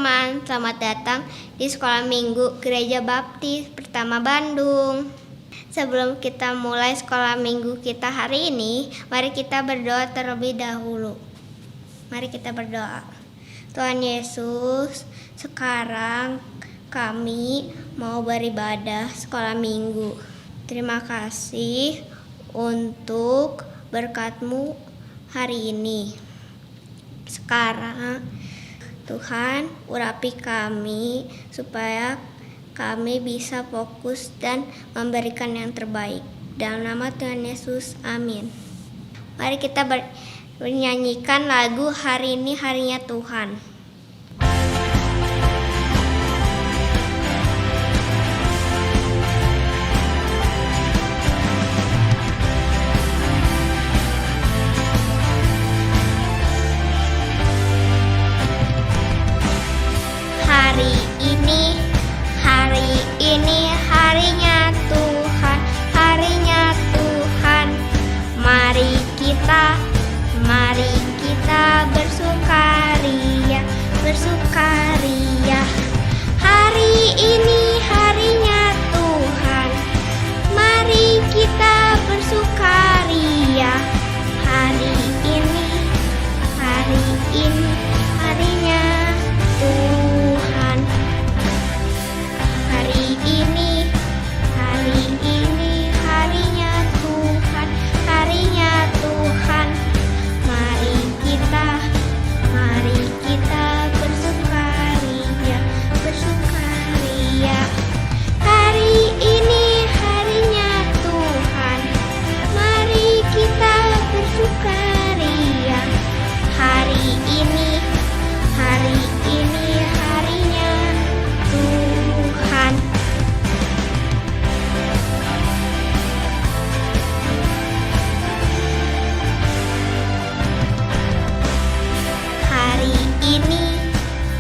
teman-teman, selamat datang di Sekolah Minggu Gereja Baptis Pertama Bandung. Sebelum kita mulai sekolah minggu kita hari ini, mari kita berdoa terlebih dahulu. Mari kita berdoa. Tuhan Yesus, sekarang kami mau beribadah sekolah minggu. Terima kasih untuk berkat-Mu hari ini. Sekarang Tuhan, urapi kami supaya kami bisa fokus dan memberikan yang terbaik. Dalam nama Tuhan Yesus, amin. Mari kita menyanyikan lagu Hari Ini Harinya Tuhan. Hari ini harinya Tuhan, harinya Tuhan. Mari kita bersukaria, bersukaria. Hari ini harinya Tuhan, mari kita bersukaria. Hari ini harinya Tuhan. Hari ini harinya Tuhan, harinya Tuhan. Mari kita bersukaria, bersukaria. Hari ini harinya Tuhan, mari kita bersukaria. Hari ini harinya Tuhan.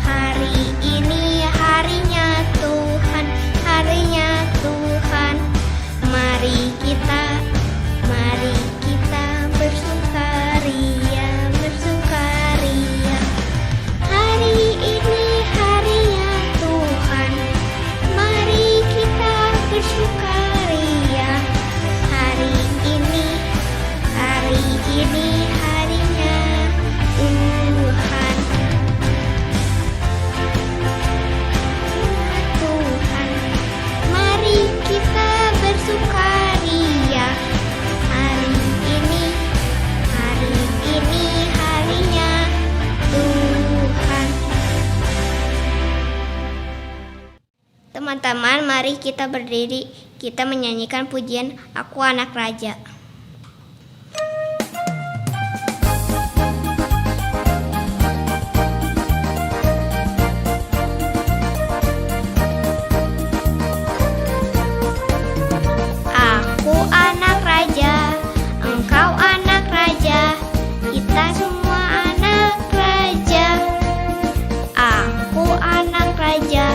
Hari ini harinya Tuhan, harinya Tuhan. Mari kita bersukaria, bersukaria. Hari ini harinya Tuhan, mari kita bersukaria. Hari ini harinya Tuhan. Tuhan, mari kita bersukaria. Hari ini harinya Tuhan. Teman-teman, mari kita berdiri, kita menyanyikan pujian Aku Anak Raja. Aku anak raja, engkau anak raja, kita semua anak raja. Aku anak raja,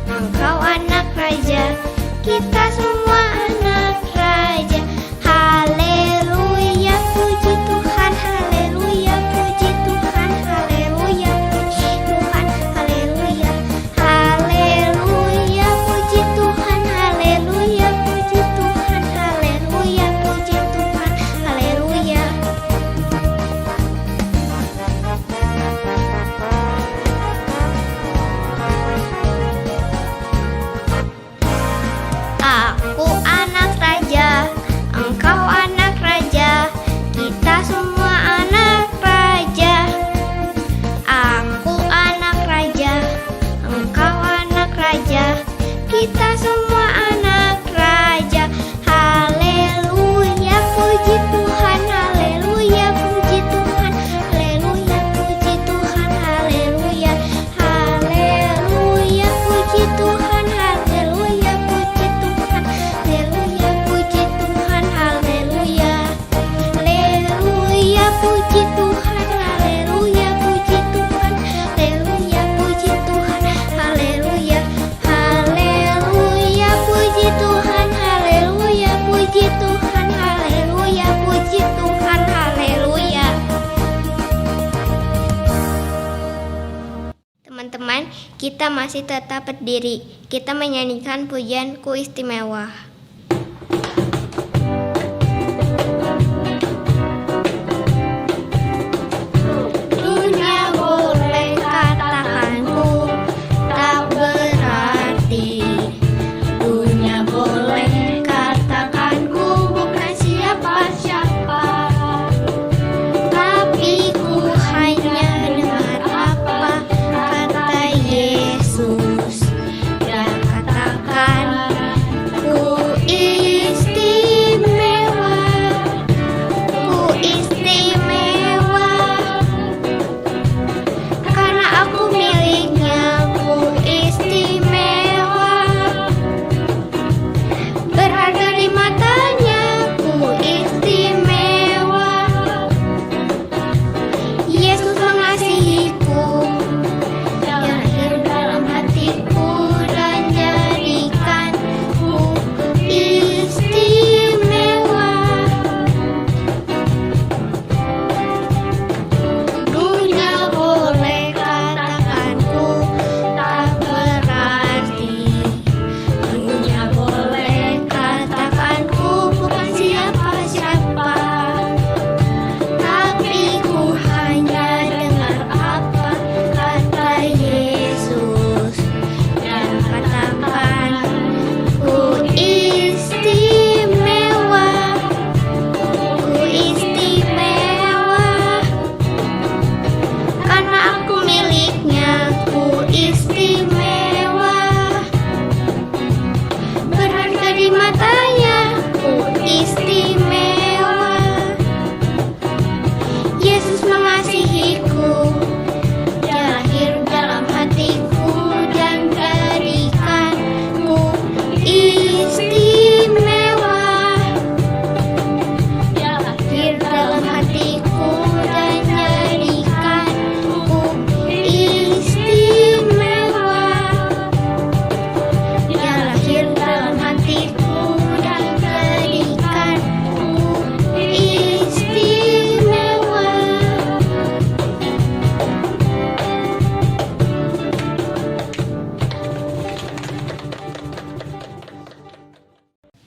engkau anak raja, kita semua anak raja. kita masih tetap berdiri. Kita menyanyikan pujian Ku Istimewa.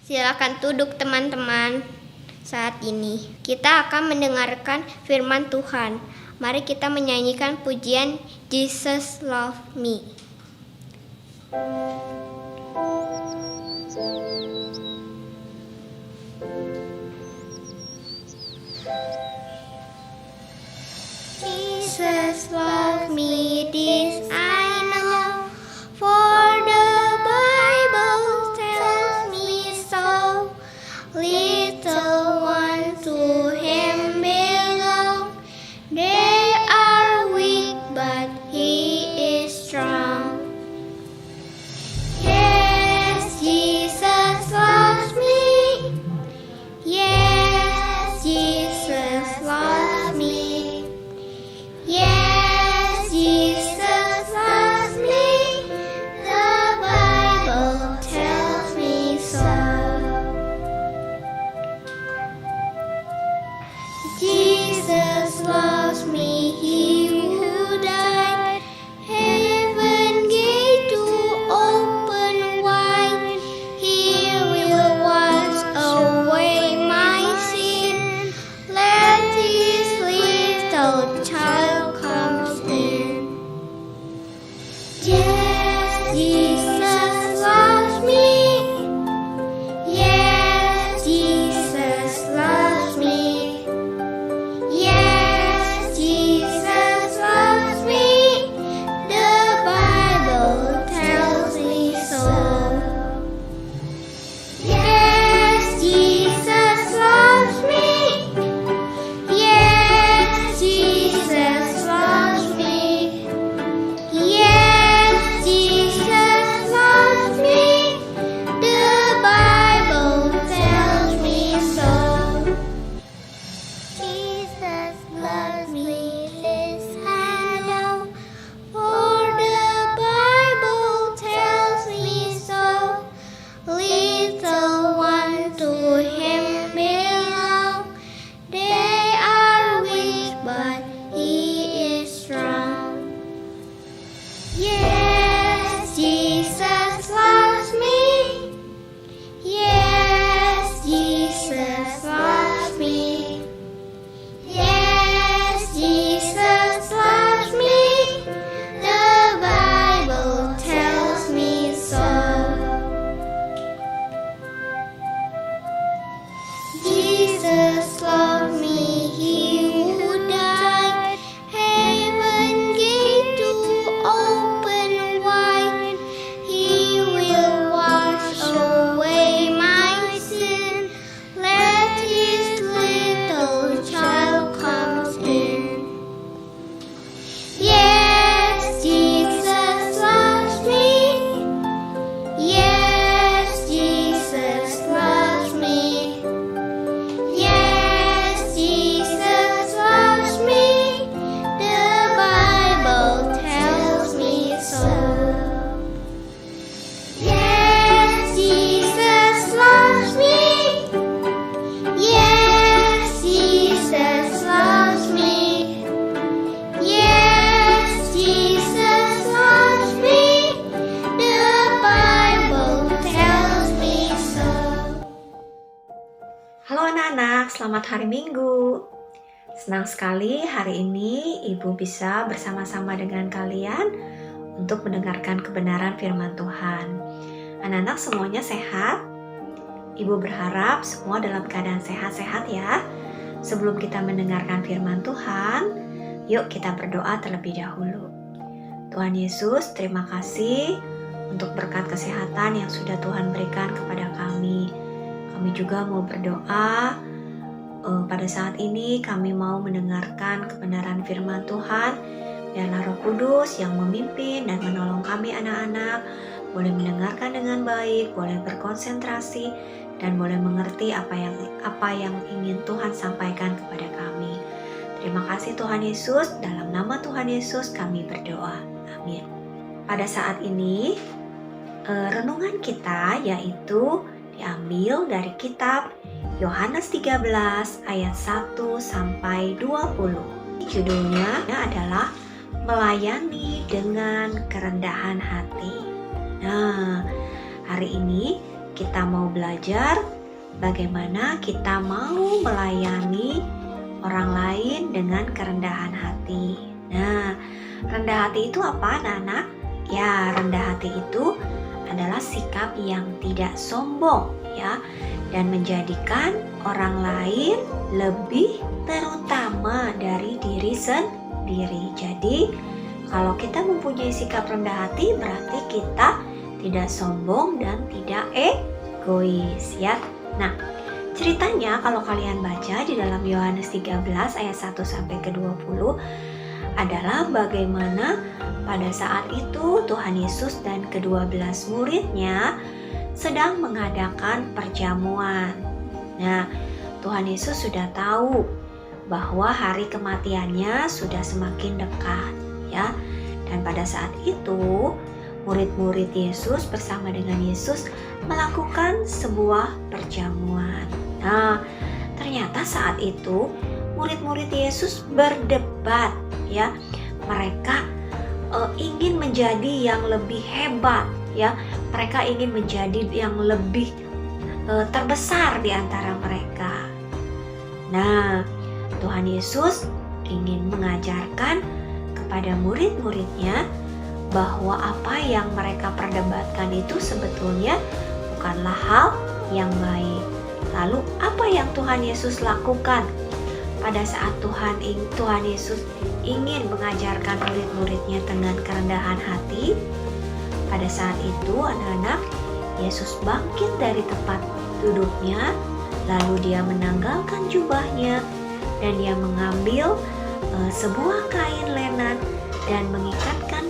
Silakan duduk teman-teman. Saat ini kita akan mendengarkan firman Tuhan. Mari kita menyanyikan pujian Jesus Love Me. Jesus love me, this I know, for the Bible tells me so. Little ones to Him belong. They are weak, but He is strong. Yes, Jesus loves me. Yes, Jesus Halo anak-anak, selamat hari Minggu. Senang sekali hari ini Ibu bisa bersama-sama dengan kalian untuk mendengarkan kebenaran firman Tuhan. Anak-anak semuanya sehat? Ibu berharap semua dalam keadaan sehat-sehat ya. Sebelum kita mendengarkan firman Tuhan, yuk kita berdoa terlebih dahulu. Tuhan Yesus, terima kasih untuk berkat kesehatan yang sudah Tuhan berikan kepada kami. Kami juga mau berdoa pada saat ini kami mau mendengarkan kebenaran firman Tuhan. Biarlah Roh Kudus yang memimpin dan menolong kami anak-anak boleh mendengarkan dengan baik, boleh berkonsentrasi dan boleh mengerti apa yang ingin Tuhan sampaikan kepada kami. Terima kasih Tuhan Yesus, dalam nama Tuhan Yesus kami berdoa. Amin. Pada saat ini renungan kita yaitu diambil dari kitab Yohanes 13 ayat 1 sampai 20. Judulnya adalah melayani dengan kerendahan hati. Nah, hari ini kita mau belajar bagaimana kita mau melayani orang lain dengan kerendahan hati. Nah, rendah hati itu apa, anak-anak? Ya, rendah hati itu adalah sikap yang tidak sombong ya, dan menjadikan orang lain lebih terutama dari diri sendiri. Jadi kalau kita mempunyai sikap rendah hati berarti kita tidak sombong dan tidak egois ya. Nah, ceritanya kalau kalian baca di dalam Yohanes 13 ayat 1 sampai ke 20 adalah bagaimana pada saat itu Tuhan Yesus dan ke-12 muridnya sedang mengadakan perjamuan. Nah, Tuhan Yesus sudah tahu bahwa hari kematiannya sudah semakin dekat, ya. Dan pada saat itu, murid-murid Yesus bersama dengan Yesus melakukan sebuah perjamuan. Nah, ternyata saat itu murid-murid Yesus berdebat, ya. Mereka ingin menjadi yang lebih hebat, ya. Mereka ingin menjadi yang lebih terbesar di antara mereka. Nah, Tuhan Yesus ingin mengajarkan kepada murid-muridnya bahwa apa yang mereka perdebatkan itu sebetulnya bukanlah hal yang baik. Lalu apa yang Tuhan Yesus lakukan? Pada saat Tuhan Yesus ingin mengajarkan murid-muridnya dengan kerendahan hati, pada saat itu anak-anak, Yesus bangkit dari tempat duduknya, lalu dia menanggalkan jubahnya dan dia mengambil sebuah kain lenan dan mengikatkan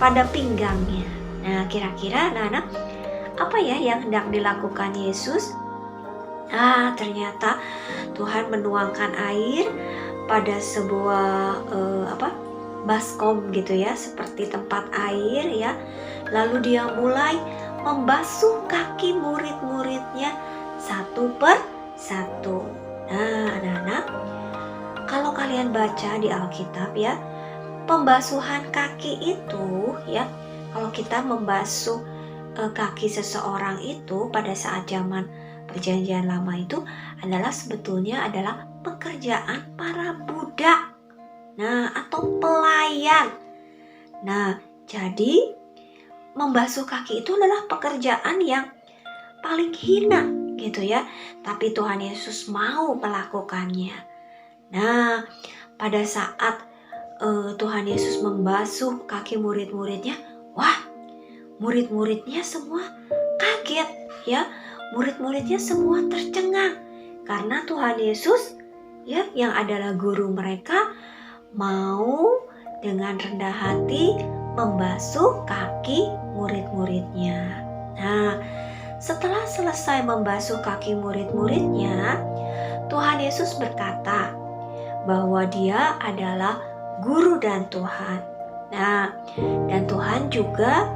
pada pinggangnya. Nah, kira-kira anak-anak, apa ya yang hendak dilakukan Yesus? Ternyata Tuhan menuangkan air pada sebuah baskom gitu ya, seperti tempat air ya. Lalu dia mulai membasuh kaki murid-muridnya satu per satu. Nah, anak-anak, kalau kalian baca di Alkitab ya, pembasuhan kaki itu ya, kalau kita membasuh kaki seseorang itu pada saat zaman Perjanjian Lama itu sebetulnya adalah pekerjaan para budak. Nah, atau pelayan. Nah, jadi membasuh kaki itu adalah pekerjaan yang paling hina gitu ya. Tapi Tuhan Yesus mau melakukannya. Nah, pada saat Tuhan Yesus membasuh kaki murid-muridnya, wah, murid-muridnya semua kaget ya. Murid-muridnya semua tercengang karena Tuhan Yesus ya, yang adalah guru mereka, mau dengan rendah hati membasuh kaki murid-muridnya. Nah, setelah selesai membasuh kaki murid-muridnya, Tuhan Yesus berkata bahwa dia adalah guru dan Tuhan. Nah, dan Tuhan juga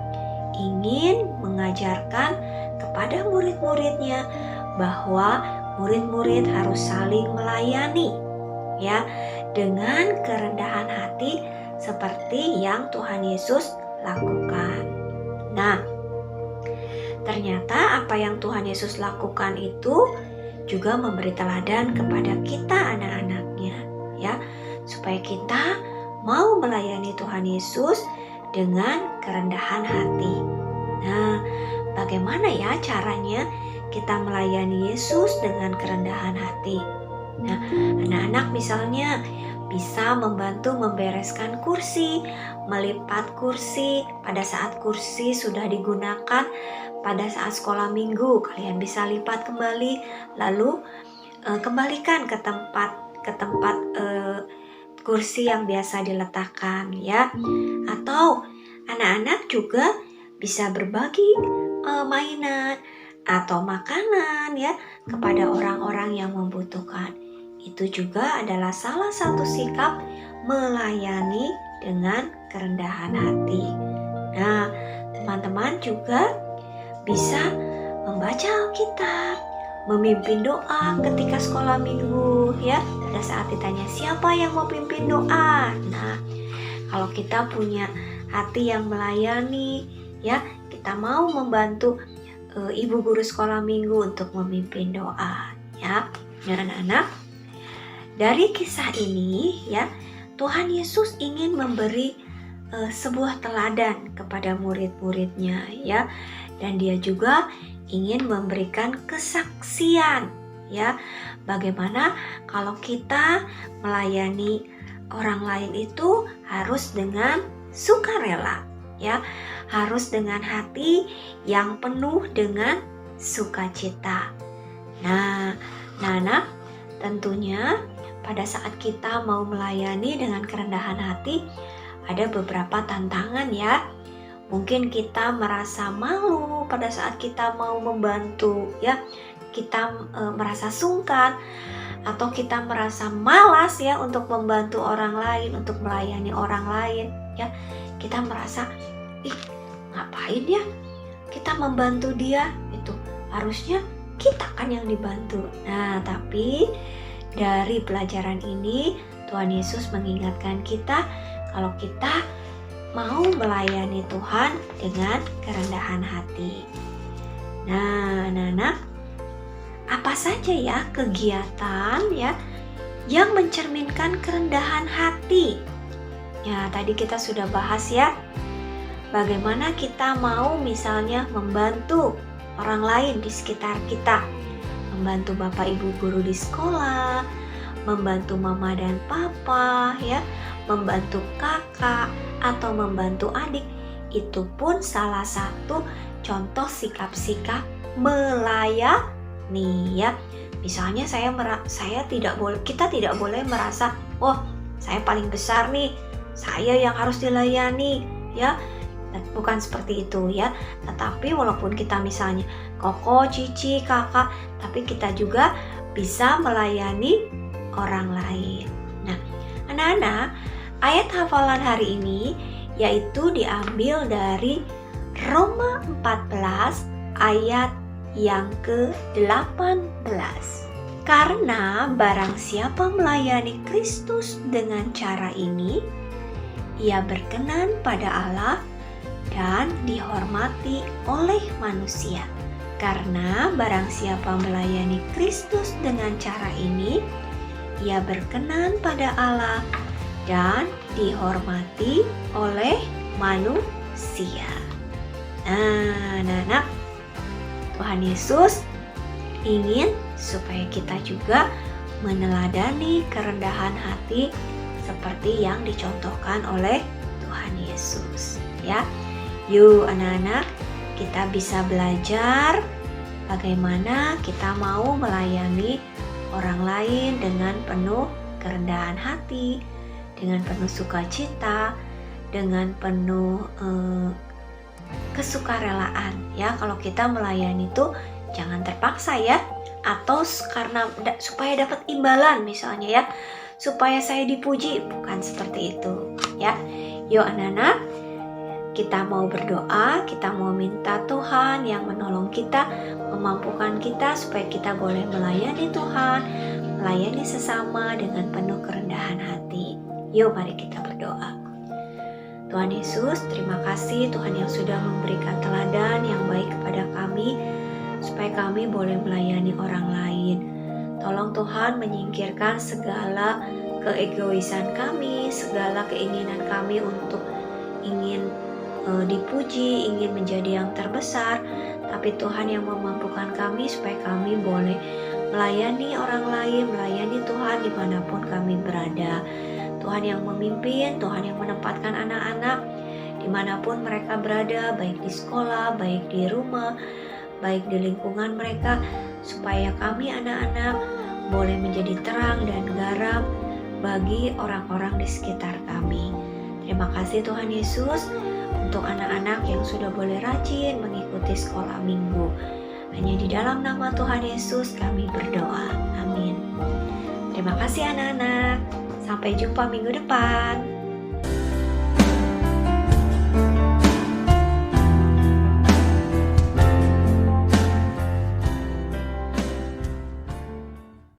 ingin mengajarkan kepada murid-muridnya bahwa murid-murid harus saling melayani ya, dengan kerendahan hati seperti yang Tuhan Yesus lakukan. Nah, ternyata apa yang Tuhan Yesus lakukan itu juga memberi teladan kepada kita anak-anaknya, ya, supaya kita mau melayani Tuhan Yesus dengan kerendahan hati. Nah, bagaimana ya caranya kita melayani Yesus dengan kerendahan hati? Nah, anak-anak misalnya bisa membantu membereskan kursi, melipat kursi pada saat kursi sudah digunakan pada saat sekolah minggu. Kalian bisa lipat kembali, lalu kembalikan ke tempat kursi yang biasa diletakkan, ya. Atau anak-anak juga bisa berbagi mainan atau makanan, ya, kepada orang-orang yang membutuhkan. Itu juga adalah salah satu sikap melayani dengan kerendahan hati. Nah, teman-teman juga bisa membaca Alkitab, memimpin doa ketika sekolah minggu, ya. Pada saat ditanya siapa yang mau pimpin doa. Nah, kalau kita punya hati yang melayani, ya, kita mau membantu ibu guru sekolah minggu untuk memimpin doa, ya. Nah, anak-anak, dari kisah ini, ya, Tuhan Yesus ingin memberi sebuah teladan kepada murid-muridnya, ya, dan Dia juga ingin memberikan kesaksian, ya, bagaimana kalau kita melayani orang lain itu harus dengan sukarela, ya, harus dengan hati yang penuh dengan sukacita. Nah, anak, tentunya pada saat kita mau melayani dengan kerendahan hati, ada beberapa tantangan, ya. Mungkin kita merasa malu pada saat kita mau membantu, ya. Kita merasa sungkan, atau kita merasa malas, ya, untuk membantu orang lain, untuk melayani orang lain, ya. Kita merasa, ngapain ya kita membantu dia, itu harusnya kita kan yang dibantu. Nah, tapi dari pelajaran ini Tuhan Yesus mengingatkan kita kalau kita mau melayani Tuhan dengan kerendahan hati. Nah, anak-anak, apa saja ya kegiatan, ya, yang mencerminkan kerendahan hati? Ya, tadi kita sudah bahas, ya, bagaimana kita mau misalnya membantu orang lain di sekitar kita, membantu bapak ibu guru di sekolah, membantu mama dan papa, ya, membantu kakak atau membantu adik. Itu pun salah satu contoh sikap-sikap melayani, ya. Misalnya kita tidak boleh merasa, oh, saya paling besar nih, saya yang harus dilayani, ya. Bukan seperti itu, ya. Tetapi walaupun kita misalnya koko, cici, kakak, tapi kita juga bisa melayani orang lain. Nah, anak-anak, ayat hafalan hari ini yaitu diambil dari Roma 14 ayat yang ke-18. Karena barang siapa melayani Kristus dengan cara ini, ia berkenan pada Allah dan dihormati oleh manusia. Karena barang siapa melayani Kristus dengan cara ini, ia berkenan pada Allah dan dihormati oleh manusia. Nah, anak-anak, Tuhan Yesus ingin supaya kita juga meneladani kerendahan hati seperti yang dicontohkan oleh Tuhan Yesus, ya. Yuk anak-anak, kita bisa belajar bagaimana kita mau melayani orang lain dengan penuh kerendahan hati, dengan penuh sukacita, dengan penuh kesukarelaan, ya. Kalau kita melayani itu jangan terpaksa, ya, atau karena supaya dapat imbalan misalnya, ya, supaya saya dipuji, bukan seperti itu, ya. Yuk anak-anak, kita mau berdoa, kita mau minta Tuhan yang menolong kita, memampukan kita supaya kita boleh melayani Tuhan, melayani sesama dengan penuh kerendahan hati. Yuk mari kita berdoa. Tuhan Yesus, terima kasih Tuhan yang sudah memberikan teladan yang baik kepada kami, supaya kami boleh melayani orang lain. Tolong Tuhan menyingkirkan segala keegoisan kami, segala keinginan kami untuk ingin dipuji, ingin menjadi yang terbesar. Tapi Tuhan yang memampukan kami supaya kami boleh melayani orang lain, melayani Tuhan dimanapun kami berada. Tuhan yang memimpin, Tuhan yang menempatkan anak-anak dimanapun mereka berada, baik di sekolah, baik di rumah, baik di lingkungan mereka, supaya kami anak-anak boleh menjadi terang dan garam bagi orang-orang di sekitar kami. Terima kasih Tuhan Yesus untuk anak-anak yang sudah boleh rajin mengikuti sekolah minggu. Hanya di dalam nama Tuhan Yesus kami berdoa. Amin. Terima kasih anak-anak. Sampai jumpa minggu depan.